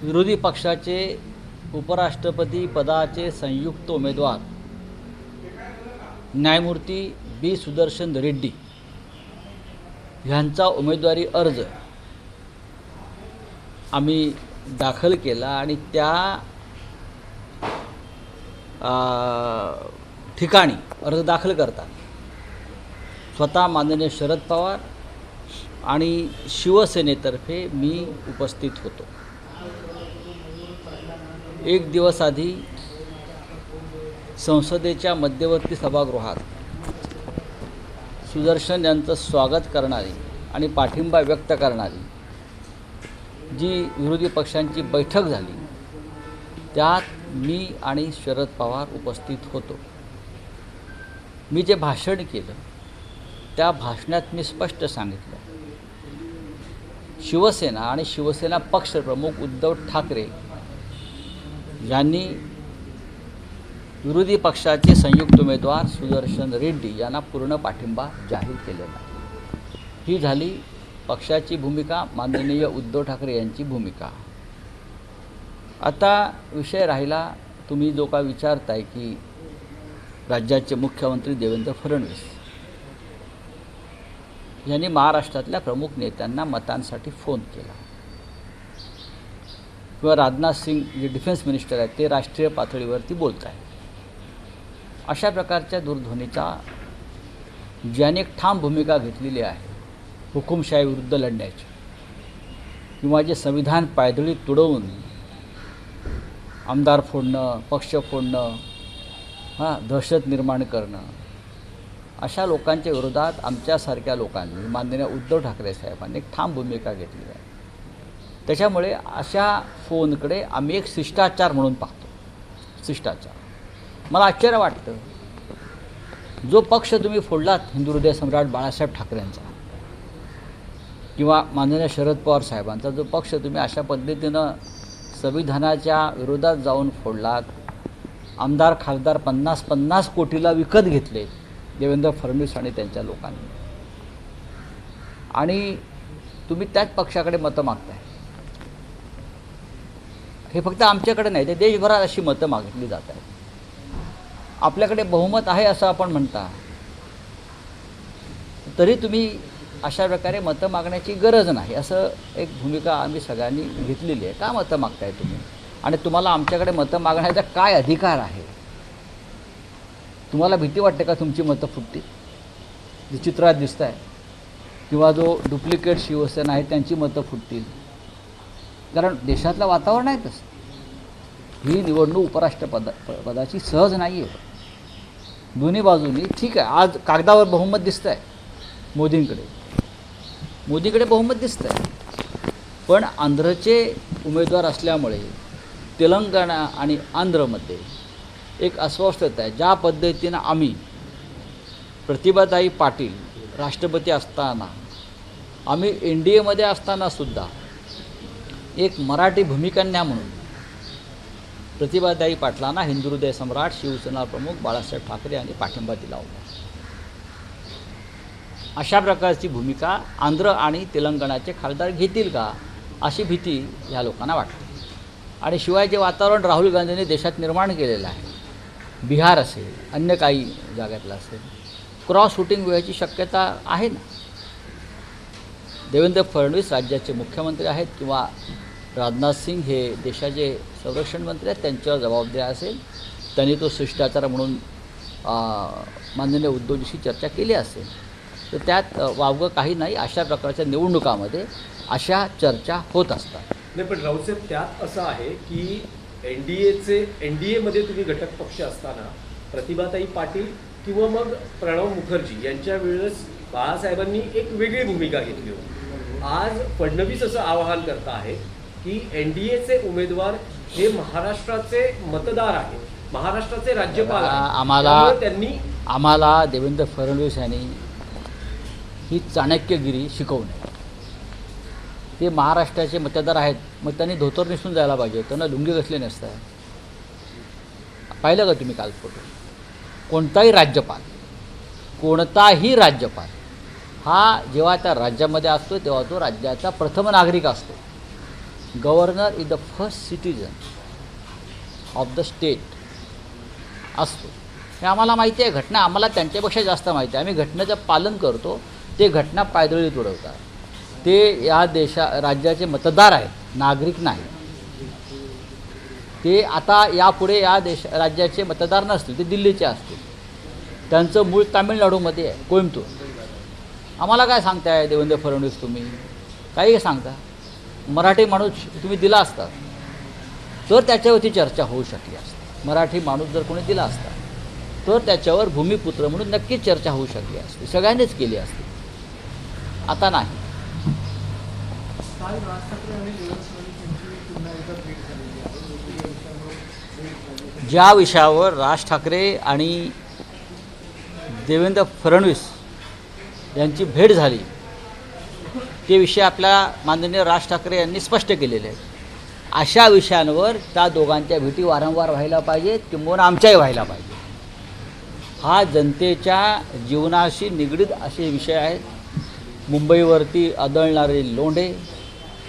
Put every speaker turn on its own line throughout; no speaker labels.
विरोधी पक्षाचे उपराष्ट्रपती पदाचे संयुक्त उमेदवार न्यायमूर्ती बी सुदर्शन रेड्डी यांचा उमेदवारी अर्ज आम्ही दाखल केला आणि त्या ठिकाणी अर्ज दाखल करतात स्वतः माननीय शरद पवार आणि शिवसेनेतर्फे मी उपस्थित होतो। एक दिवस आधी संसदेच्या मध्यवर्ती सभागृहात सुदर्शन यांचं स्वागत करणारी आणि पाठिंबा व्यक्त करणारी जी विरोधी पक्षांची बैठक झाली त्यात मी आणि शरद पवार उपस्थित होतो। मी जे भाषण केलं त्या भाषणात मी स्पष्ट सांगितलं, शिवसेना आणि शिवसेना पक्षप्रमुख उद्धव ठाकरे यांनी विरोधी पक्षाचे संयुक्त उमेदवार सुदर्शन रेड्डी यांना पूर्ण पाठिंबा जाहीर केलेला आहे। ही झाली पक्षाची भूमिका, माननीय उद्धव ठाकरे यांची भूमिका। आता विषय राहिला तुम्ही जो का विचारताय की राज्याचे मुख्यमंत्री देवेंद्र फडणवीस यांनी महाराष्ट्रातल्या प्रमुख नेत्यांना मतांसाठी फोन केला किंवा राजनाथ सिंग जे डिफेन्स मिनिस्टर आहेत ते राष्ट्रीय पातळीवरती बोलत आहेत, अशा प्रकारच्या दूरध्वनीचा ज्याने एक ठाम भूमिका घेतलेली आहे हुकुमशाही विरुद्ध लढण्याची किंवा जे संविधान पायदळी तुडवून आमदार फोडणं, पक्ष फोडणं, दहशत निर्माण करणं, अशा लोकांच्या विरोधात आमच्यासारख्या लोकांनी माननीय उद्धव ठाकरे साहेबांनी एक ठाम भूमिका घेतली आहे। त्याच्यामुळे अशा फोनकडे आम्ही एक शिष्टाचार म्हणून पाहतो। शिष्टाचार मला आश्चर्य वाटतं, जो पक्ष तुम्ही फोडलात हिंदू हृदय सम्राट बाळासाहेब ठाकरेंचा किंवा माननीय शरद पवार साहेबांचा जो पक्ष तुम्ही अशा पद्धतीनं संविधानाच्या विरोधात जाऊन फोडलात, आमदार खासदार 50-50 कोटीला विकत घेतले देवेंद्र फडणवीस आणि त्यांच्या लोकांनी, आणि तुम्ही त्याच पक्षाकडे मतं मागताय। हे फक्त आमच्याकडे नाही, ते देशभरात अशी मतं मागितली जात आहेत। आपल्याकडे बहुमत आहे असं आपण म्हणता, तरी तुम्ही अशा प्रकारे मतं मागण्याची गरज नाही असं एक भूमिका आम्ही सगळ्यांनी घेतलेली आहे। का मतं मागताय तुम्ही आणि तुम्हाला आमच्याकडे मतं मागण्याचा काय अधिकार आहे? तुम्हाला भीती वाटते का तुमची मतं फुटतील जे चित्रात दिसत आहे, किंवा जो डुप्लिकेट शिवसेना आहे त्यांची मतं फुटतील? कारण देशातलं वातावरण आहे तसं। ही निवडणूक उपराष्ट्रपदाची सहज नाही आहे। दोन्ही बाजूंनी ठीक आहे, आज कागदावर बहुमत दिसतं आहे मोदींकडे बहुमत दिसतं आहे, पण आंध्रचे उमेदवार असल्यामुळे तेलंगणा आणि आंध्रमध्ये एक अस्वस्थता आहे। ज्या पद्धतीनं आम्ही प्रतिभाताई पाटील राष्ट्रपती असताना, आम्ही NDAमध्ये असतानासुद्धा एक मराठी भूमिकन्या म्हणून प्रतिभाताई पाटलांना हिंदू हृदय सम्राट शिवसेना प्रमुख बाळासाहेब ठाकरे यांनी पाठिंबा दिला होता। अशा प्रकारची भूमिका आंध्र आणि तेलंगणाचे खासदार घेतील का अशी भीती या लोकांना वाटते। आणि शिवाय जे वातावरण राहुल गांधींनी देशात निर्माण केलेलं आहे, बिहार असेल, अन्य काही जागातलं असेल, क्रॉस वोटिंग व्हायची शक्यता आहे ना। देवेंद्र फडणवीस राज्याचे मुख्यमंत्री आहेत किंवा राजनाथ सिंग हे देशाचे संरक्षण मंत्री आहेत, त्यांच्यावर जबाबदारी असेल, त्यांनी तो शिष्टाचार म्हणून माननीय उद्धवजीशी चर्चा केली असेल, तर त्यात वावगं काही नाही। अशा प्रकारच्या निवडणुकामध्ये अशा चर्चा होत असतात।
नाही, पण राऊतसाहेब त्यात असं आहे की NDAमध्ये तुम्ही घटक पक्ष असताना प्रतिभाताई पाटील किंवा मग प्रणव मुखर्जी यांच्या वेळेस बाळासाहेबांनी एक वेगळी भूमिका घेतली होती। आज फडणवीस असं आवाहन करत आहेत की NDAचे उमेदवार हे महाराष्ट्राचे मतदार आहेत, महाराष्ट्राचे राज्यपाल आहेत।
आम्हाला देवेंद्र फडणवीस यांनी ही चाणक्यगिरी शिकवू नये। ते महाराष्ट्राचे मतदार आहेत, मग त्यांनी धोतर नेसून जायला पाहिजे होतं ना, लुंगी घातली नसतं। पाहिलं का तुम्ही काल फोटो? कोणताही राज्यपाल हा जेव्हा त्या राज्यामध्ये असतो तेव्हा तो राज्याचा प्रथम नागरिक असतो। Governor is the first citizen of the state असतो. हे आम्हाला माहिती आहे. घटना आम्हाला त्यांच्यापेक्षा जास्त माहिती आहे. आम्ही घटनेचं पालन करतो. ते घटना पायदळी उडवतात. ते या राज्याचे मतदार आहेत, नागरिक नाही. ते आता यापुढे या राज्याचे मतदार नसतील, ते दिल्लीचे असतील. त्यांचं मूळ तामिळनाडूमध्ये आहे, कोइंबतूर. आम्हाला काय सांगताय देवेंद्र फडणवीस, तुम्ही काही सांगता. मराठी माणूस तुम्ही दिला असता तर त्याच्यावरती चर्चा होऊ शकली असती. मराठी माणूस जर कोणी दिला असता तर त्याच्यावर भूमिपुत्र म्हणून नक्कीच चर्चा होऊ शकली असती, सगळ्यांनीच केली असती. आता नाही. ज्या विषयावर राज ठाकरे आणि देवेंद्र फडणवीस यांची भेट झाली ते विषय आपल्या माननीय राज ठाकरे यांनी स्पष्ट केलेले आहेत. अशा विषयांवर त्या दोघांच्या भेटी वारंवार व्हायला पाहिजेत, किंवा आमच्याही व्हायला पाहिजे. हा जनतेच्या जीवनाशी निगडीत असे विषय आहेत. मुंबईवरती आदळणारे लोंढे,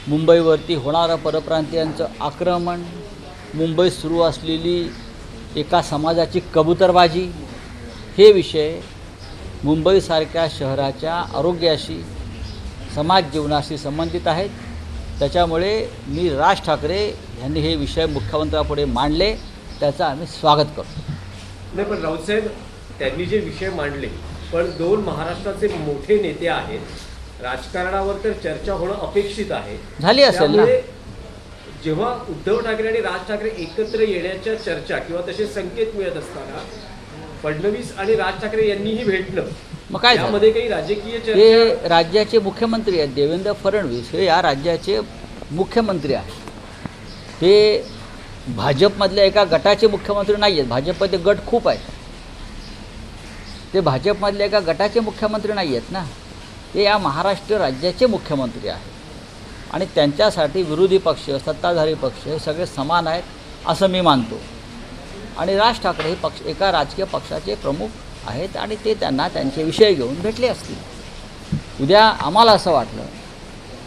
मुंबईवरती होणारं परप्रांतीयांचं आक्रमण, मुंबईत सुरू असलेली एका समाजाची कबूतरबाजी, हे विषय मुंबईसारख्या शहराच्या आरोग्याशी, समाज जीवनाशी संबंधित आहेत. त्याच्यामुळे मी राज ठाकरे यांनी हे विषय मुख्यमंत्र्यांपुढे मांडले, त्याचं आम्ही स्वागत करतो.
नाही, पण राऊतसाहेब त्यांनी जे विषय मांडले, पण दोन महाराष्ट्राचे मोठे नेते आहेत, राजकारणावर तर चर्चा होणं अपेक्षित आहे.
झाली असेल ना.
जेव्हा उद्धव ठाकरे आणि राज ठाकरे एकत्र येण्याच्या चर्चा किंवा तसे संकेत मिळत असताना फडणवीस आणि राज ठाकरे यांनीही भेटलं,
मग काय
त्यामध्ये काही राजकीय चर्चा?
हे राज्याचे मुख्यमंत्री आहेत. देवेंद्र फडणवीस हे या राज्याचे मुख्यमंत्री आहेत. हे भाजपमधल्या एका गटाचे मुख्यमंत्री नाही आहेत. भाजपमध्ये गट खूप आहेत. ते भाजपमधल्या एका गटाचे मुख्यमंत्री नाही आहेत ना. ते या महाराष्ट्र राज्याचे मुख्यमंत्री आहेत. आणि त्यांच्यासाठी विरोधी पक्ष, सत्ताधारी पक्ष हे सगळे समान आहेत असं मी मानतो. आणि राज ठाकरे हे एका राजकीय पक्षाचे प्रमुख आहेत आणि ते त्यांना त्यांचे विषय घेऊन भेटले असतील. उद्या आम्हाला असं वाटलं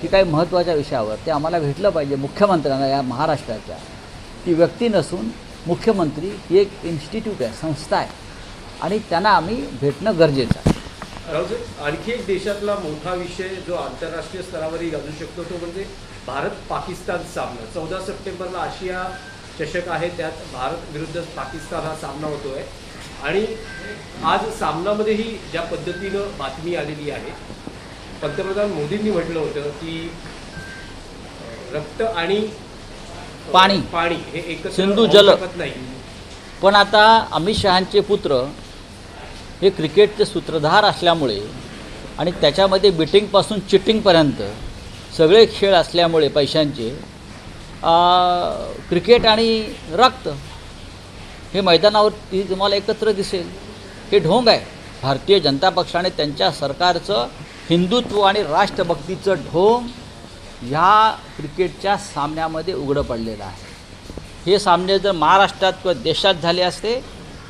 की काही महत्त्वाच्या विषयावर ते आम्हाला भेटलं पाहिजे मुख्यमंत्र्यांना या महाराष्ट्राच्या. ती व्यक्ती नसून मुख्यमंत्री ही एक इन्स्टिट्यूट आहे, संस्था आहे, आणि त्यांना आम्ही भेटणं गरजेचं आहे.
आणखी एक देशातला मोठा विषय जो आंतरराष्ट्रीय स्तरावरही गाजू शकतो तो म्हणजे भारत पाकिस्तान सामना. 14 सप्टेंबरला आशिया चषक आहे, त्यात भारत विरुद्ध पाकिस्तान हा सामना होतोय. आणि आज सामनामध्येही ज्या पद्धतीनं बातमी आलेली आहे, पंतप्रधान मोदींनी म्हटलं होतं की रक्त आणि पाणी हे एकत्र
सिंधू जल
नाही.
पण आता अमित शहांचे पुत्र हे क्रिकेटचे सूत्रधार असल्यामुळे आणि त्याच्यामध्ये बेटिंगपासून चिटिंगपर्यंत सगळे खेळ असल्यामुळे पैशांचे, क्रिकेट आणि रक्त हे मैदानावर तुम्हाला एकत्र दिसेल. हे ढोंग आहे. भारतीय जनता पक्षाने त्यांच्या सरकारचं हिंदुत्व आणि राष्ट्रभक्तीचं ढोंग ह्या क्रिकेटच्या सामन्यामध्ये उघडं पडलेलं आहे. हे सामने जर महाराष्ट्रात किंवा देशात झाले असते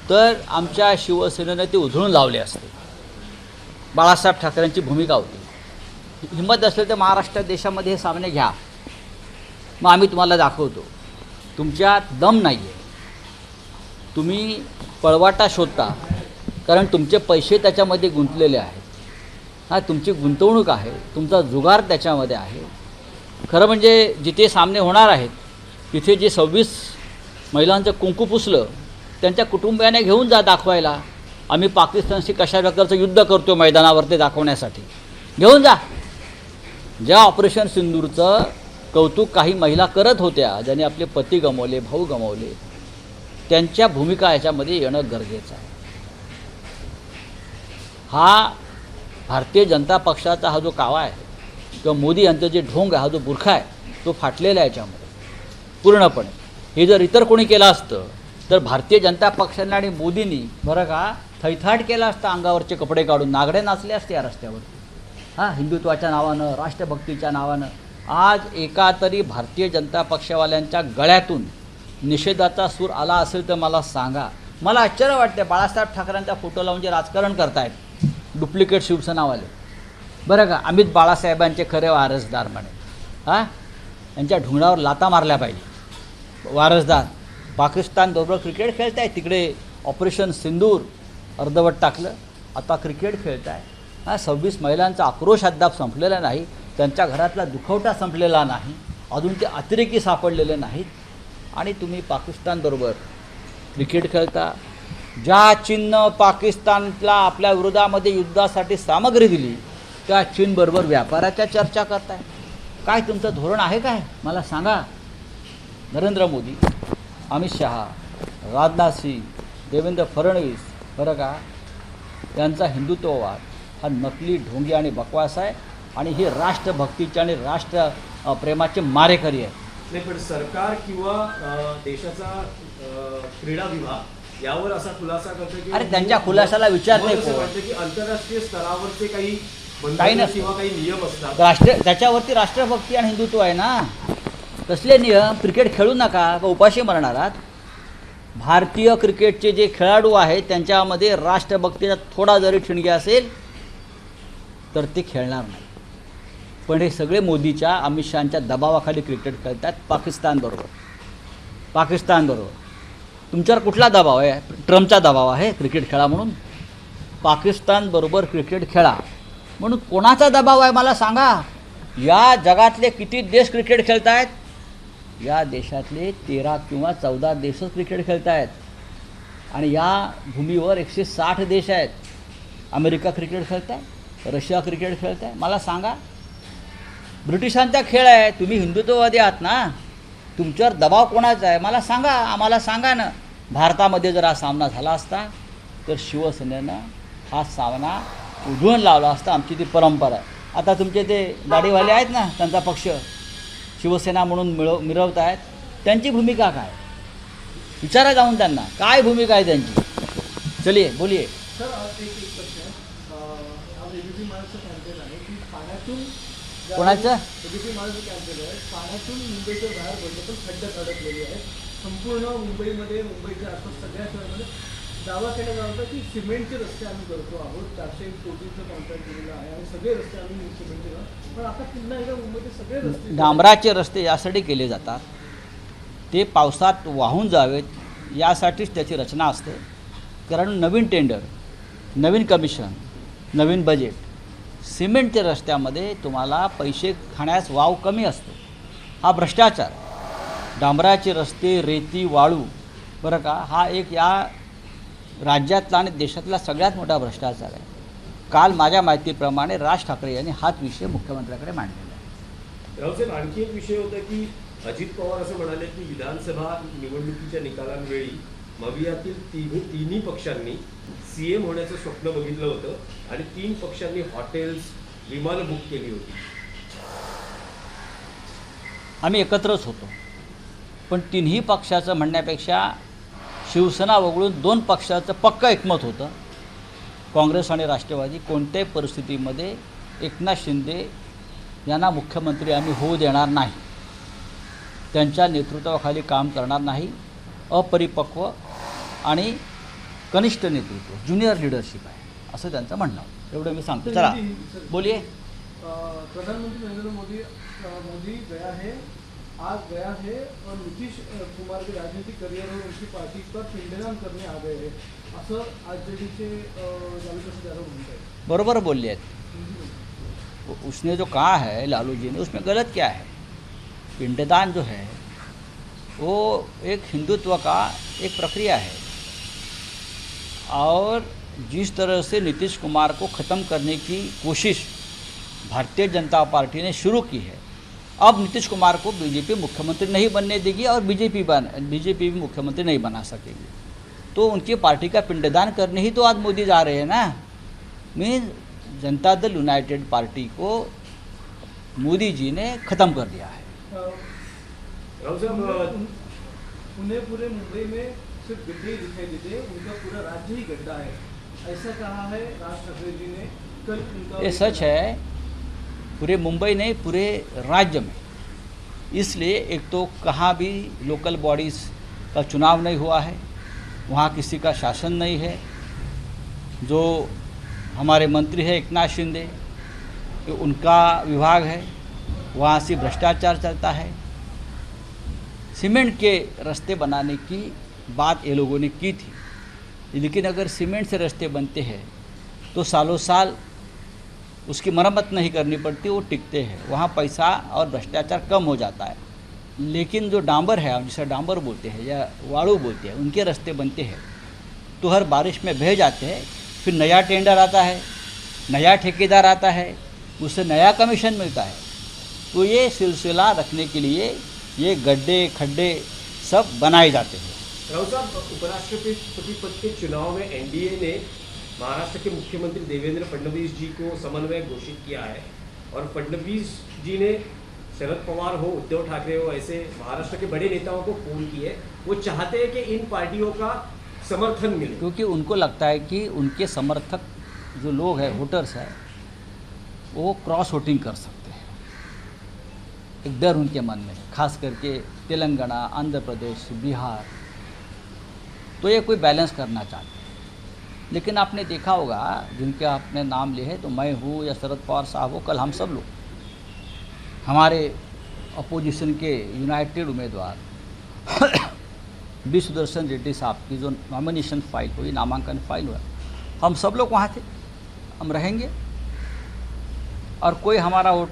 तर आमच्या शिवसेनेनं ते उधळून लावले असते. बाळासाहेब ठाकरेंची भूमिका होती. हिंमत असेल तर महाराष्ट्रात देशामध्ये हे सामने घ्या, मग आम्ही तुम्हाला दाखवतो. तुमच्यात दम नाही आहे. तुम्ही पळवाटा शोधता कारण तुमचे पैसे त्याच्यामध्ये गुंतलेले आहेत. हा तुमची गुंतवणूक आहे, तुमचा जुगार त्याच्यामध्ये आहे. खरं म्हणजे जिथे सामने होणार आहेत तिथे जे 26 महिलांचं कुंकू पुसलं त्यांच्या कुटुंबियाने घेऊन जा दाखवायला. आम्ही पाकिस्तानशी कशा प्रकारचं युद्ध करतो मैदानावर ते दाखवण्यासाठी घेऊन जा. ज्या ऑपरेशन सिंदूरचं कौतुक काही महिला करत होत्या, ज्यांनी आपले पती गमावले, भाऊ गमावले, त्यांच्या भूमिका याच्यामध्ये येणं गरजेचं आहे. हा भारतीय जनता पक्षाचा हा जो कावा आहे किंवा मोदी यांचं जे ढोंग आहे, हा जो बुरखा आहे, तो फाटलेला आहे याच्यामध्ये पूर्णपणे. हे जर इतर कोणी केलं असतं तर भारतीय जनता पक्षाने आणि मोदींनी बरं का थैथाट केला असता, अंगावरचे कपडे काढून नागडे नाचले असते या रस्त्यावर. हिंदुत्वाच्या नावानं, राष्ट्रभक्तीच्या नावानं. आज एका तरी भारतीय जनता पक्षवाल्यांच्या गळ्यातून निषेधाचा सूर आला असेल तर मला सांगा. मला आश्चर्य वाटते, बाळासाहेब ठाकरेंचा फोटो लावून जे राजकारण करतायत डुप्लिकेट शिवसेनावाले, बरं का, अमित बाळासाहेबांचे खरे वारसदार म्हणे. यांच्या ढुंगणावर लाता मारल्या पाहिजे. वारसदार पाकिस्तानबरोबर क्रिकेट खेळत आहे, तिकडे ऑपरेशन सिंदूर अर्धवट टाकलं, आता क्रिकेट खेळत आहे. 26 महिलांचा आक्रोश अद्याप संपलेला नाही, त्यांच्या घरातला दुखवटा संपलेला नाही, अजून ते अतिरेकी सापडलेले नाहीत, आणि तुम्ही पाकिस्तानबरोबर क्रिकेट खेळता. ज्या चीननं पाकिस्तानला आपल्या विरोधामध्ये युद्धासाठी सामग्री दिली त्या चीनबरोबर व्यापाराच्या चर्चा करताय. काय तुमचं धोरण आहे काय मला सांगा. नरेंद्र मोदी, अमित शहा, राजनाथ सिंग, देवेंद्र फडणवीस, बरं का, यांचा हिंदुत्ववाद हा नकली, ढोंगी आणि बकवास आहे, आणि हे राष्ट्रभक्तीचे आणि राष्ट्रप्रेमाचे मारेकरी आहे.
नाही, पण सरकार किंवा देशाचा क्रीडा विभाग यावर असा खुलासा करतो की
अरे त्यांच्या खुलासाला विचार नाही
असं
कोण.
वाटतं की आंतरराष्ट्रीय स्तरावरचे काही
काही
बंधनं
नसतं.
किंवा काही नियम असतात.
त्याच्यावरती राष्ट्रभक्ती आणि हिंदुत्व आहे ना. तसले नियम क्रिकेट खेळू नका का उपाशी मरणार आहात. भारतीय क्रिकेटचे जे खेळाडू आहेत त्यांच्यामध्ये राष्ट्रभक्तीचा थोडा जरी ठिणगी असेल तर ते खेळणार नाही. पण हे सगळे मोदीच्या, अमित शहाच्या दबावाखाली क्रिकेट खेळतात पाकिस्तानबरोबर. तुमच्यावर कुठला दबाव आहे? ट्रम्पचा दबाव आहे क्रिकेट खेळा म्हणून? पाकिस्तानबरोबर क्रिकेट खेळा म्हणून कोणाचा दबाव आहे मला सांगा. या जगातले किती देश क्रिकेट खेळत आहेत? या देशातले 13 किंवा 14 देशच क्रिकेट खेळत आहेत, आणि या भूमीवर 160 देश आहेत. अमेरिका क्रिकेट खेळत आहे, रशिया क्रिकेट खेळत आहे. मला सांगा, ब्रिटिशांचा खेळ आहे. तुम्ही हिंदुत्ववादी आहात ना, तुमच्यावर दबाव कोणाचा आहे मला सांगा, आम्हाला सांगा ना. भारतामध्ये जर हा सामना झाला असता तर शिवसेनेनं हा सामना उधळून लावला असता. आमची ती परंपरा आहे. आता तुमचे ते दाढीवाले आहेत ना, त्यांचा पक्ष शिवसेना म्हणून मिरवत आहेत, त्यांची भूमिका काय? विचारा जाऊन त्यांना काय भूमिका आहे त्यांची. चलिए बोलिए.
सर, आज एक प्रश्न आज एबीपी माझं कॅम्पेन आहे की पाण्यातून
कोणाचं?
एबीपी माझं कॅम्पेन आहे, पाण्यातून मुंबईच्या बाहेर पडलं पण खड्ड्यात अडकलेली आहे. संपूर्ण मुंबईमध्ये, मुंबईच्या आसपास सगळ्या शहरामध्ये दावा केला जात होता की सिमेंटचे रस्ते आम्ही करतो आहोत. 400 कोटींचं कॉन्ट्रॅक्ट दिलेलं आहे आणि सगळे रस्ते आम्ही सिमेंटचे करतो. पण आता पुन्हा एकदा मुंबईचे सगळे रस्ते
डांबराचे रस्ते यासाठी केले जातात, ते पावसात वाहून जावेत यासाठीच त्याची रचना असते. कारण नवीन टेंडर, नवीन कमिशन, नवीन बजेट. सिमेंटच्या रस्त्यामध्ये तुम्हाला पैसे खाण्यास वाव कमी असतो. हा भ्रष्टाचार. डांबराचे रस्ते, रेती, वाळू, बरं का, हा एक या राज्यातला आणि देशातला सगळ्यात मोठा भ्रष्टाचार आहे. काल माझ्या माहितीप्रमाणे राज ठाकरे यांनी हाच विषय मुख्यमंत्र्यांकडे मांडलेला आहे.
रावसाहेब, आणखी एक विषय होता की अजित पवार असं म्हणाले की विधानसभा निवडणुकीच्या निकालांवेळी मवियातील तिन्ही पक्षांनी सीएम होण्याचं स्वप्न बघितलं होतं आणि 3 पक्षांनी हॉटेल्स, विमानं बुक केली होती.
आम्ही एकत्रच होतो, पण तिन्ही पक्षाचं म्हणण्यापेक्षा शिवसेना वगळून 2 पक्षाचं पक्कं एकमत होतं. काँग्रेस आणि राष्ट्रवादी कोणत्याही परिस्थितीमध्ये एकनाथ शिंदे यांना मुख्यमंत्री आम्ही होऊ देणार नाही, त्यांच्या नेतृत्वाखाली काम करणार नाही. अपरिपक्व आणि कनिष्ठ नेतृत्व, ज्युनियर लिडरशिप आहे असं त्यांचं म्हणणं. एवढं मी सांगतो. चला बोलिए.
प्रधानमंत्री नरेंद्र मोदी गया है, आज गया है और नीतीश कुमार के राजनीतिक करियर और उनकी पार्टी पर पिंडदान करने आ गए हैं, असं आरजेडीचे लालू प्रसाद यादव म्हणत आहेत.
बरोबर बोलले आहेत. उसने जो कहा है लालू जी ने, उसमें गलत क्या है? पिंडदान जो है वो एक हिंदुत्व का एक प्रक्रिया है, और जिस तरह से नीतीश कुमार को ख़त्म करने की कोशिश भारतीय जनता पार्टी ने शुरू की है, अब नीतीश कुमार को बीजेपी मुख्यमंत्री नहीं बनने देगी और बीजेपी भी मुख्यमंत्री नहीं बना सकेगी. तो उनकी पार्टी का पिंडदान करने ही तो आज मोदी जा रहे हैं ना. मीन जनता दल यूनाइटेड पार्टी को मोदी जी ने ख़त्म कर दिया है.
रावसाहेब,
उन्हें पूरे मुंबई में सिर्फ गड्ढे ही दिखाई देते, उनका पूरा राज्य ही गड्ढा है, ऐसा कहा है राज ठाकरे जी ने कल. उनका
ये सच है. पूरे मुंबई नहीं, पूरे राज्य में. इसलिए एक तो कहाँ भी लोकल बॉडीज़ का चुनाव नहीं हुआ है, वहाँ किसी का शासन नहीं है. जो हमारे मंत्री है एकनाथ शिंदे, उनका विभाग है, वहाँ से भ्रष्टाचार चलता है. सीमेंट के रास्ते बनाने की बात ये लोगों ने की थी, लेकिन अगर सीमेंट से रास्ते बनते हैं तो सालों साल उसकी मरम्मत नहीं करनी पड़ती, वो टिकते हैं, वहाँ पैसा और भ्रष्टाचार कम हो जाता है। लेकिन जो डांबर है, हम जिसे डांबर बोलते हैं या वाड़ू बोलते हैं, उनके रास्ते बनते हैं तो हर बारिश में बह जाते हैं, फिर नया टेंडर आता है, नया ठेकेदार आता है, उससे नया कमीशन मिलता है। तो ये सिलसिला रखने के लिए ये गड्ढे खड्डे सब बनाए जाते हैं।
राव साहब, उपराष्ट्रपति पद के चुनाव में एनडीए ने महाराष्ट्र के मुख्यमंत्री देवेंद्र फडणवीस जी को समन्वयक घोषित किया है और फडणवीस जी ने शरद पवार हो, उद्धव ठाकरे हो, ऐसे महाराष्ट्र के बड़े नेताओं को फोन किए। वो चाहते हैं कि इन पार्टियों का समर्थन मिले,
क्योंकि उनको लगता है कि उनके समर्थक जो लोग हैं, वोटर्स हैं, वो क्रॉस वोटिंग कर सकते हैं। एक डर उनके मन में, खास करके तेलंगाना, आंध्र प्रदेश, बिहार, तो ये कोई बैलेंस करना चाहते हैं। लेकिन आपने देखा होगा, जिनके आपने नाम लिए हैं, तो मैं हूँ या शरद पवार साहब हो, कल हम सब लोग, हमारे अपोजिशन के यूनाइटेड उम्मीदवार बी सुदर्शन रेड्डी साहब की जो नॉमिनेशन फाइल हुई, नामांकन फाइल हुआ, हम सब लोग वहाँ थे, हम रहेंगे और कोई हमारा वोट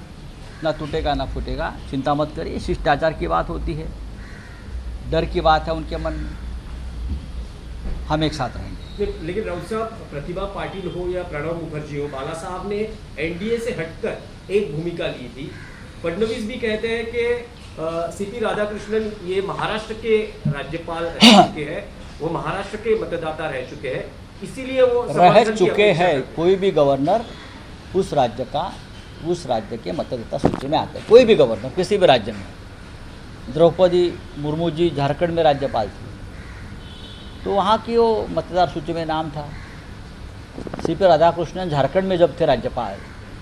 ना टूटेगा ना फूटेगा, चिंता मत करिए। शिष्टाचार की बात होती है, डर की बात है उनके मन में, हम एक साथ रहेंगे।
लेकिन राउत साहब, प्रतिभा पाटिल हो या प्रणब मुखर्जी हो, बाला साहब ने एनडीए से हटकर एक भूमिका ली थी। फडणवीस भी कहते हैं कि सीपी राधाकृष्णन ये महाराष्ट्र के राज्यपाल रह चुके हैं, वो महाराष्ट्र के मतदाता रह चुके हैं, इसीलिए वो
रह चुके हैं। कोई भी गवर्नर उस राज्य के मतदाता सूची में आते हैं, कोई भी गवर्नर किसी भी राज्य में। द्रौपदी मुर्मू जी झारखंड में राज्यपाल थी, तो वहाँ की वो मतदार सूची में नाम था। सीपी राधाकृष्णन झारखंड में जब थे राज्यपाल,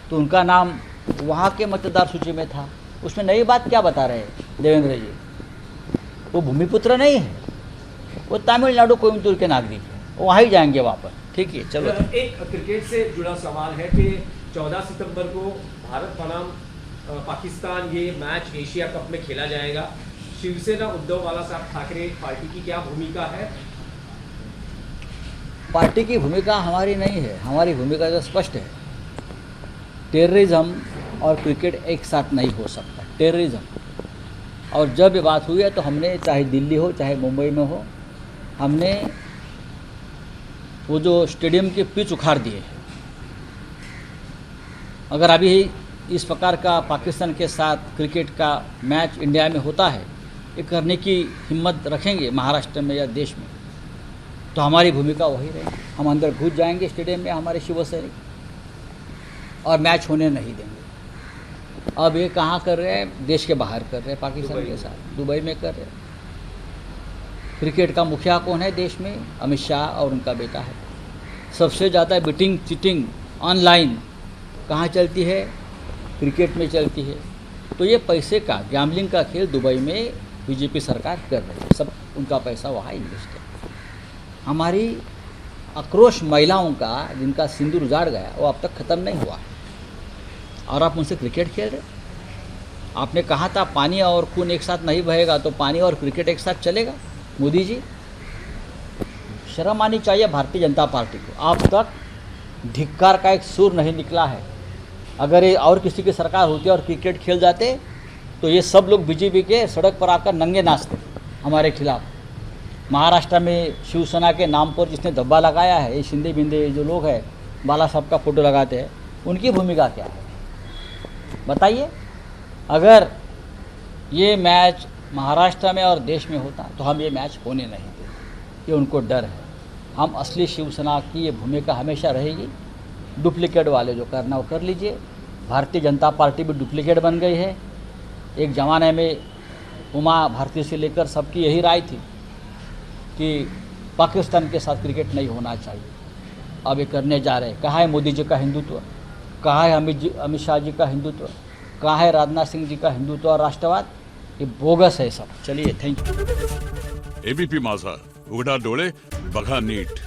तो उनका नाम वहाँ के मतदार सूची में था। उसमें नई बात क्या बता रहे हैं देवेंद्र जी? वो भूमिपुत्र नहीं है, वो तमिलनाडु कोयम्बटूर के नागरिक है, वो वहाँ ही जाएंगे वापस। ठीक है, चलो।
एक क्रिकेट से जुड़ा सवाल है कि 14 सितंबर को भारत बनाम पाकिस्तान ये मैच एशिया कप में खेला जाएगा। शिवसेना उद्धव बाला साहब ठाकरे पार्टी की क्या भूमिका है?
पार्टी की भूमिका हमारी नहीं है, हमारी भूमिका तो स्पष्ट है। टेररिज्म और क्रिकेट एक साथ नहीं हो सकता। टेररिज्म, और जब ये बात हुई है तो हमने, चाहे दिल्ली हो चाहे मुंबई में हो, हमने वो जो स्टेडियम के पिच उखाड़ दिए हैं। अगर अभी इस प्रकार का पाकिस्तान के साथ क्रिकेट का मैच इंडिया में होता है, ये करने की हिम्मत रखेंगे महाराष्ट्र में या देश में, तो हमारी भूमिका वही रहेगी। हम अंदर घुस जाएंगे स्टेडियम में, हमारे शिवसैनिक, और मैच होने नहीं देंगे। अब ये कहाँ कर रहे हैं? देश के बाहर कर रहे हैं, पाकिस्तान के साथ दुबई में कर रहे हैं। क्रिकेट का मुखिया कौन है देश में? अमित शाह और उनका बेटा है। सबसे ज़्यादा बेटिंग चीटिंग ऑनलाइन कहाँ चलती है? क्रिकेट में चलती है। तो ये पैसे का, गैम्बलिंग का खेल दुबई में बीजेपी सरकार कर रही है, सब उनका पैसा वहाँ इन्वेस्ट है। हमारी आक्रोश महिलाओं का, जिनका सिंदूर उजाड़ गया, वो अब तक ख़त्म नहीं हुआ है, और आप उनसे क्रिकेट खेल रहे। आपने कहा था पानी और खून एक साथ नहीं बहेगा, तो पानी और क्रिकेट एक साथ चलेगा? मोदी जी, शर्म आनी चाहिए भारतीय जनता पार्टी को। अब तक धिक्कार का एक सुर नहीं निकला है। अगर ये और किसी की सरकार होती और क्रिकेट खेल जाते, तो ये सब लोग बीजेपी के सड़क पर आकर नंगे नाचते हमारे खिलाफ। महाराष्ट्र में शिवसेना के नाम पर जिसने धब्बा लगाया है, ये शिंदे बिंदे जो लोग हैं, बाला साहब का फोटो लगाते हैं, उनकी भूमिका क्या है बताइए? अगर ये मैच महाराष्ट्र में और देश में होता तो हम ये मैच होने नहीं देते। ये उनको डर है। हम असली शिवसेना की ये भूमिका हमेशा रहेगी। डुप्लीकेट वाले जो करना वो कर लीजिए। भारतीय जनता पार्टी भी डुप्लीकेट बन गई है। एक ज़माने में उमा भारती से लेकर सबकी यही राय थी कि पाकिस्तान के साथ क्रिकेट नहीं होना चाहिए। अब ये करने जा रहे हैं। कहाँ है मोदी जी का हिंदुत्व? कहाँ है अमित शाह जी का हिंदुत्व? कहाँ है राजनाथ सिंह जी का हिंदुत्व और राष्ट्रवाद? ये बोगस है सब। चलिए, थैंक यू।
एबीपी माझा, उघडा डोळे बघा नीट।